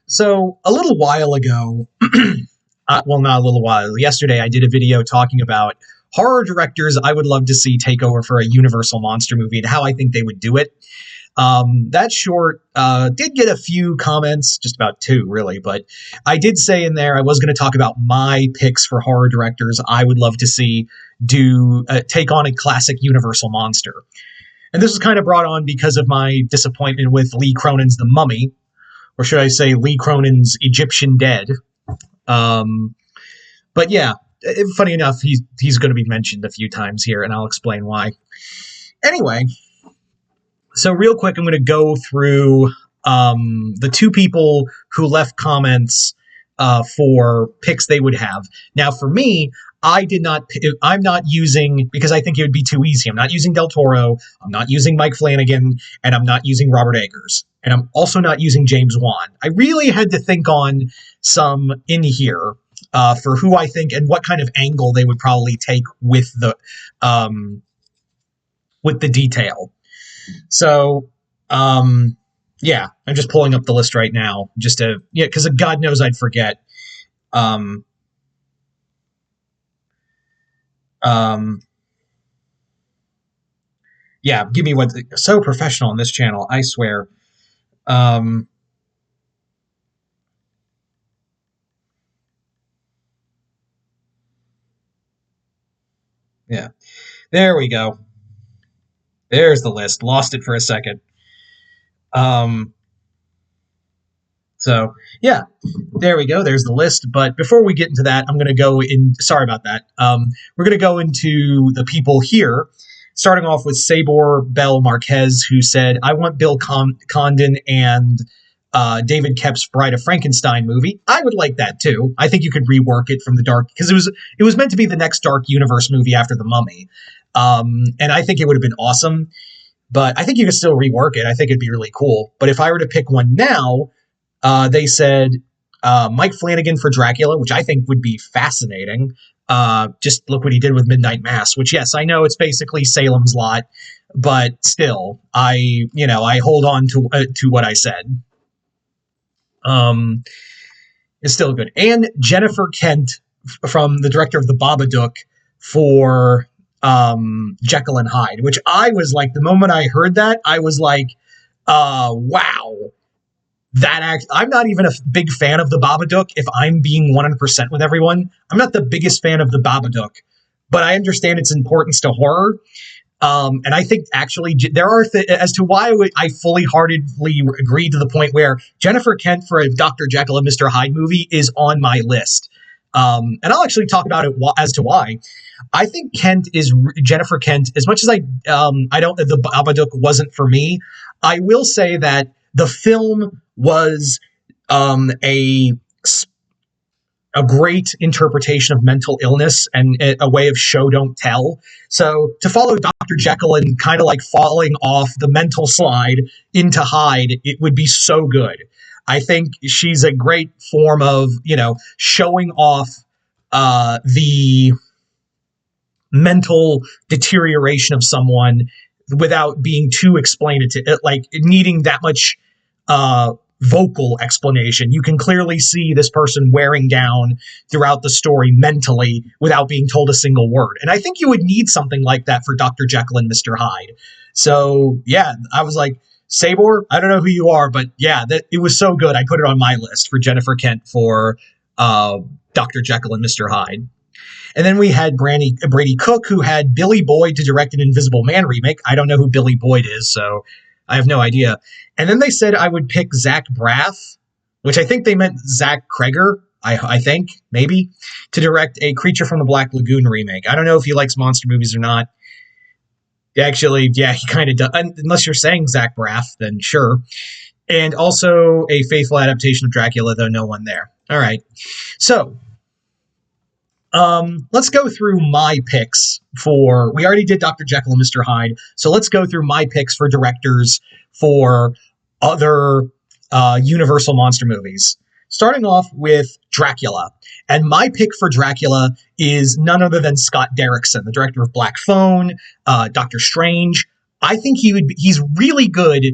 So a little while ago, well, not a little while, yesterday, I did a video talking about horror directors I would love to see take over for a Universal monster movie and how I think they would do it. That short did get a few comments, just about two, really, but I did say in there I was going to talk about my picks for horror directors I would love to see do take on a classic Universal monster. And this was kind of brought on because of my disappointment with Lee Cronin's The Mummy, or should I say Lee Cronin's Egyptian Dead. But yeah, funny enough, he's going to be mentioned a few times here, and I'll explain why. Anyway, so real quick, I'm going to go through the two people who left comments for picks they would have. Now, for me, I'm not using, because I think it would be too easy. I'm not using Del Toro, I'm not using Mike Flanagan, and I'm not using Robert Eggers. And I'm also not using James Wan. I really had to think on some in here for who I think and what kind of angle they would probably take with the detail. So, yeah, I'm just pulling up the list right now, just to, yeah, because God knows I'd forget. Yeah, give me what, so professional on this channel, I swear. Yeah, there we go. There's the list. Lost it for a second. So yeah, there we go. There's the list. But before we get into that, I'm going to go in. Sorry about that. We're going to go into the people here, starting off with Sabor Bell Marquez, who said, "I want Bill Condon and David Koepp's Bride of Frankenstein movie." I would like that too. I think you could rework it from the Dark, because it was meant to be the next Dark Universe movie after The Mummy, and I think it would have been awesome. But I think you could still rework it. I think it'd be really cool. But if I were to pick one now, they said Mike Flanagan for Dracula, which I think would be fascinating. Just look what he did with Midnight Mass, which, yes, I know it's basically Salem's Lot, but still, I hold on to what I said. It's still good. And Jennifer Kent, from the director of The Babadook, for Jekyll and Hyde, which I was like, the moment I heard that, I was like, wow. I'm not even a big fan of The Babadook, if I'm being 100% with everyone. I'm not the biggest fan of The Babadook, but I understand its importance to horror. And I think actually there are as to why I fully heartedly agree, to the point where Jennifer Kent for a Dr. Jekyll and Mr. Hyde movie is on my list. And I'll actually talk about it as to why. I think Jennifer Kent, as much as the Babadook wasn't for me, I will say that the film was a great interpretation of mental illness and a way of show don't tell. So to follow Dr. Jekyll and kind of like falling off the mental slide into Hyde, it would be so good. I think she's a great form of, showing off the mental deterioration of someone without being too explanative, like needing that much vocal explanation. You can clearly see this person wearing down throughout the story mentally without being told a single word. And I think you would need something like that for Dr. Jekyll and Mr. Hyde. So yeah, I was like, Sabor, I don't know who you are, but yeah, it was so good. I put it on my list for Jennifer Kent for Dr. Jekyll and Mr. Hyde. And then we had Brady Cook, who had Billy Boyd to direct an Invisible Man remake. I don't know who Billy Boyd is, so I have no idea. And then they said I would pick Zach Braff, which I think they meant Zach Kreger, I think, maybe, to direct a Creature from the Black Lagoon remake. I don't know if he likes monster movies or not. Actually, yeah, he kind of does. Unless you're saying Zach Braff, then sure. And also a faithful adaptation of Dracula, though no one there. All right. So let's go through my picks we already did Dr. Jekyll and Mr. Hyde, so let's go through my picks for directors for other Universal monster movies. Starting off with Dracula. And my pick for Dracula is none other than Scott Derrickson, the director of Black Phone, Doctor Strange. I think he's really good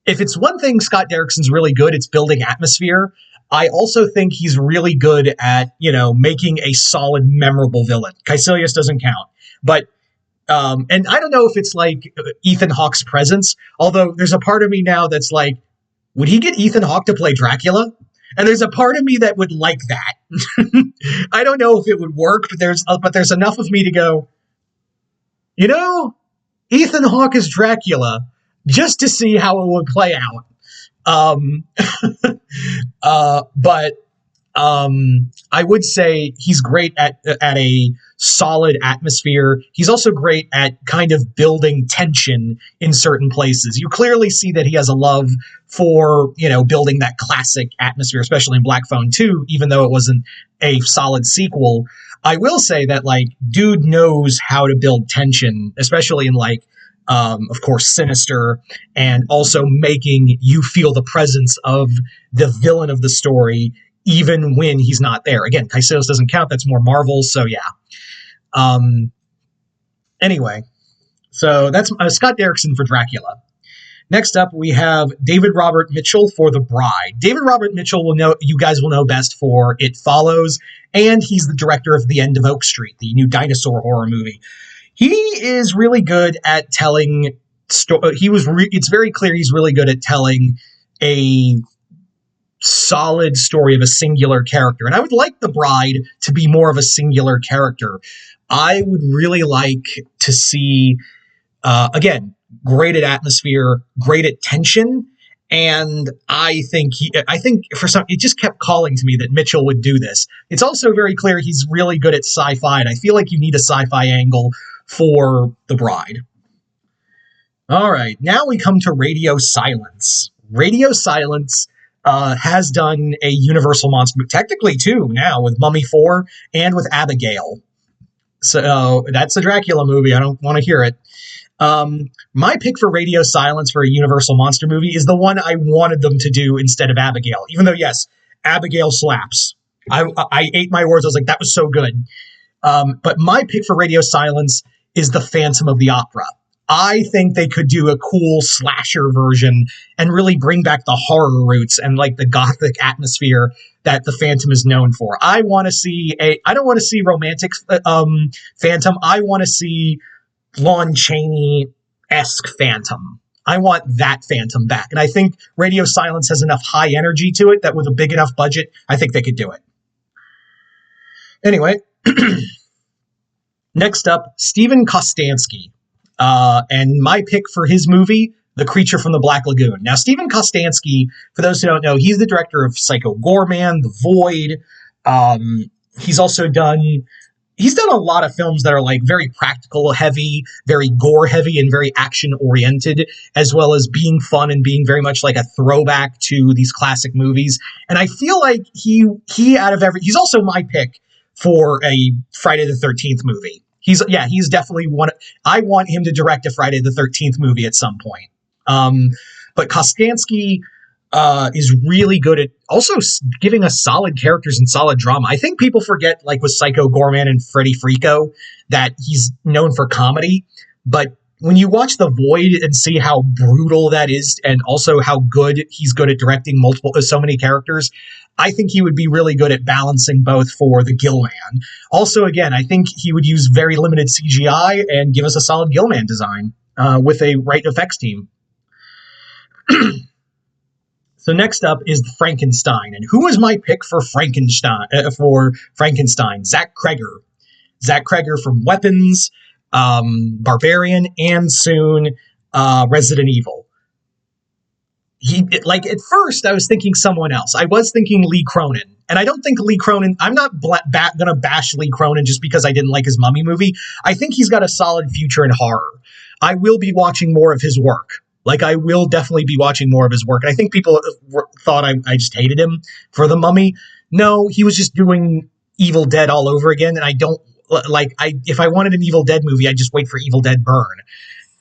if it's one thing Scott Derrickson's really good, it's building atmosphere. I also think he's really good at, making a solid, memorable villain. Caecilius doesn't count. But, and I don't know if it's like Ethan Hawke's presence, although there's a part of me now that's like, would he get Ethan Hawke to play Dracula? And there's a part of me that would like that. I don't know if it would work, but there's enough of me to go, Ethan Hawke is Dracula, just to see how it would play out. But I would say he's great at a solid atmosphere. He's also great at kind of building tension in certain places. You clearly see that he has a love for, building that classic atmosphere, especially in Black Phone 2, even though it wasn't a solid sequel. I will say that, dude knows how to build tension, especially in, of course, Sinister, and also making you feel the presence of the villain of the story, even when he's not there. Again, Caecilius doesn't count. That's more Marvel. So yeah. Anyway, so that's Scott Derrickson for Dracula. Next up, we have David Robert Mitchell for The Bride. David Robert Mitchell you guys will know best for It Follows, and he's the director of The End of Oak Street, the new dinosaur horror movie. He is really good at telling. It's very clear he's really good at telling a solid story of a singular character, and I would like The Bride to be more of a singular character. I would really like to see, again, great at atmosphere, great at tension, and I think it just kept calling to me that Mitchell would do this. It's also very clear he's really good at sci-fi, and I feel like you need a sci-fi angle for The Bride. All right, now we come to Radio Silence. Radio Silence has done a Universal monster, technically two now, with Mummy 4 and with Abigail. So that's a Dracula movie. I don't want to hear it. My pick for Radio Silence for a Universal monster movie is the one I wanted them to do instead of Abigail. Even though, yes, Abigail slaps. I ate my words. I was like, that was so good. But my pick for Radio Silence is The Phantom of the Opera. I think they could do a cool slasher version and really bring back the horror roots and the gothic atmosphere that the Phantom is known for. I don't want to see romantic Phantom. I want to see Lon Chaney-esque Phantom. I want that Phantom back. And I think Radio Silence has enough high energy to it that with a big enough budget, I think they could do it. Anyway, next up, Steven Kostanski. And my pick for his movie, The Creature from the Black Lagoon. Now, Steven Kostanski, for those who don't know, he's the director of Psycho Goreman, The Void. He's done a lot of films that are very practical heavy, very gore heavy, and very action oriented, as well as being fun and being very much like a throwback to these classic movies. And I feel like he's also my pick for a Friday the 13th movie. He's definitely one. I want him to direct a Friday the 13th movie at some point. But Kostanski is really good at also giving us solid characters and solid drama. I think people forget, with Psycho Goreman and Freddy Frico, that he's known for comedy. But when you watch The Void and see how brutal that is, and also how good he's good at directing so many characters, I think he would be really good at balancing both for the Gillman. Also, again, I think he would use very limited CGI and give us a solid Gillman design with a right effects team. So next up is Frankenstein. And who is my pick for Frankenstein? Zach Cregger. Zach Cregger from Weapons, Barbarian, and soon Resident Evil. At first I was thinking someone else. I was thinking Lee Cronin. And I don't think Lee Cronin, I'm not gonna bash Lee Cronin just because I didn't like his Mummy movie. I think he's got a solid future in horror. I will be watching more of his work. I will definitely be watching more of his work. And I think people thought I just hated him for the Mummy. No, he was just doing Evil Dead all over again. And I don't if I wanted an Evil Dead movie, I'd just wait for Evil Dead Burn.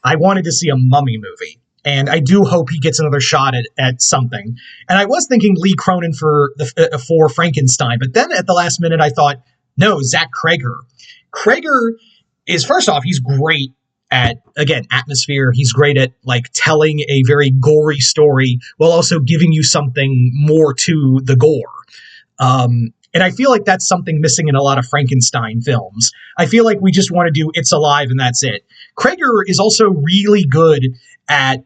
I wanted to see a Mummy movie. And I do hope he gets another shot at something. And I was thinking Lee Cronin for Frankenstein, but then at the last minute I thought, no, Zach Cregger. Cregger is, first off, he's great at, again, atmosphere. He's great at like telling a very gory story while also giving you something more to the gore. And I feel like that's something missing in a lot of Frankenstein films. I feel like we just want to do It's Alive and that's it. Krager is also really good at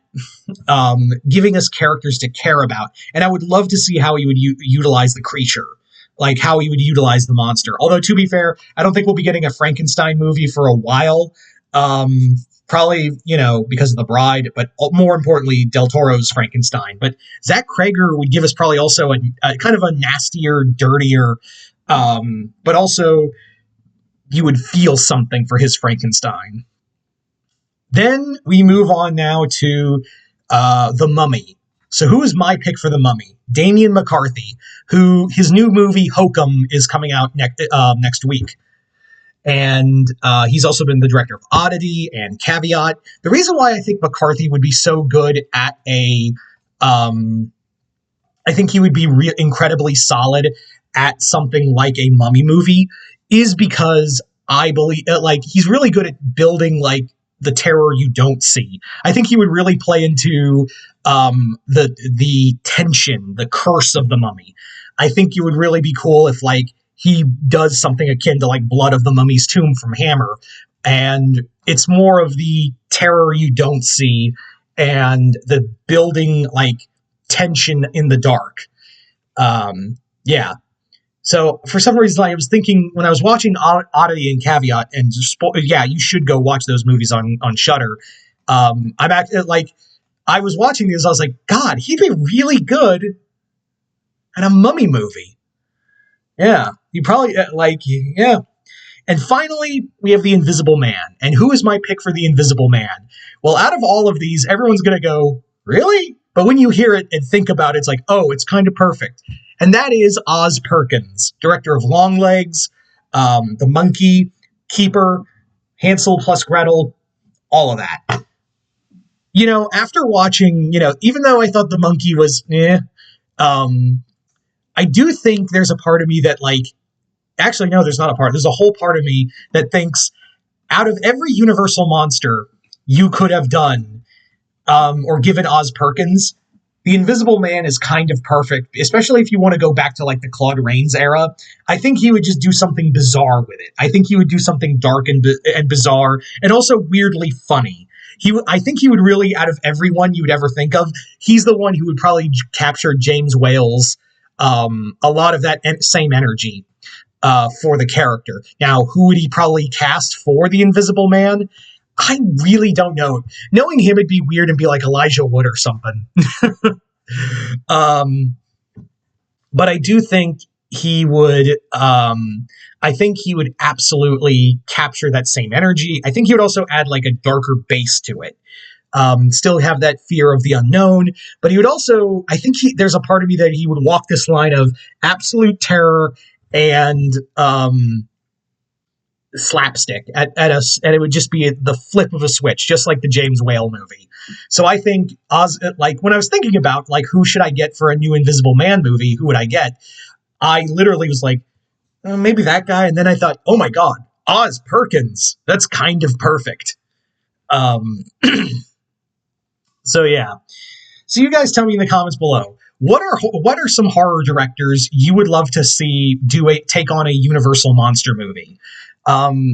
giving us characters to care about. And I would love to see how he would utilize the creature, like how he would utilize the monster. Although, to be fair, I don't think we'll be getting a Frankenstein movie for a while. Probably, because of The Bride, but more importantly, Del Toro's Frankenstein. But Zach Krager would give us probably also a kind of a nastier, dirtier, but also you would feel something for his Frankenstein. Then we move on now to The Mummy. So who is my pick for The Mummy? Damian McCarthy, who his new movie Hokum is coming out next week. And he's also been the director of Oddity and Caveat. The reason why I think McCarthy would be so good at I think he would be incredibly solid at something like a Mummy movie is because I believe like he's really good at building like the terror you don't see. I think he would really play into the tension, the curse of the Mummy. I think it would really be cool if like he does something akin to like Blood of the Mummy's Tomb from Hammer. And it's more of the terror you don't see and the building like tension in the dark. Yeah. So for some reason, I was thinking when I was watching Oddity and Caveat, and you should go watch those movies on Shudder. I'm actually like, I was watching these, I was like, God, he'd be really good at a Mummy movie. Yeah, he probably yeah. And finally, we have The Invisible Man. And who is my pick for The Invisible Man? Well, out of all of these, everyone's going to go, really? But when you hear it and think about it, it's like, oh, it's kind of perfect. And that is Oz Perkins, director of Longlegs, The Monkey, Keeper, Hansel plus Gretel, all of that. After watching, even though I thought The Monkey was I do think there's a part of me that actually, no, there's not a part. There's a whole part of me that thinks out of every Universal monster you could have done or given Oz Perkins, The Invisible Man is kind of perfect, especially if you want to go back to the Claude Rains era. I think he would just do something bizarre with it. I think he would do something dark and bizarre and also weirdly funny. I think he would really, out of everyone you would ever think of, he's the one who would probably capture James Whale's a lot of that same energy for the character. Now, who would he probably cast for The Invisible Man? I really don't know. Knowing him, it'd be weird and be like Elijah Wood or something. But I do think he would, I think he would absolutely capture that same energy. I think he would also add a darker base to it. Still have that fear of the unknown, but he would also, I think there's a part of me that he would walk this line of absolute terror and slapstick at us, and it would just be the flip of a switch, just like the James Whale movie. So I think Oz, when I was thinking about who should I get for a new Invisible Man movie, who would I get? I literally was like, maybe that guy, and then I thought, oh my God, Oz Perkins, that's kind of perfect. So yeah. So you guys tell me in the comments below, what are some horror directors you would love to see take on a Universal monster movie?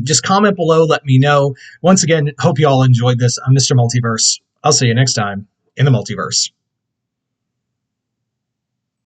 Just comment below, let me know. Once again, hope you all enjoyed this. I'm Mr. Multiverse. I'll see you next time in the multiverse.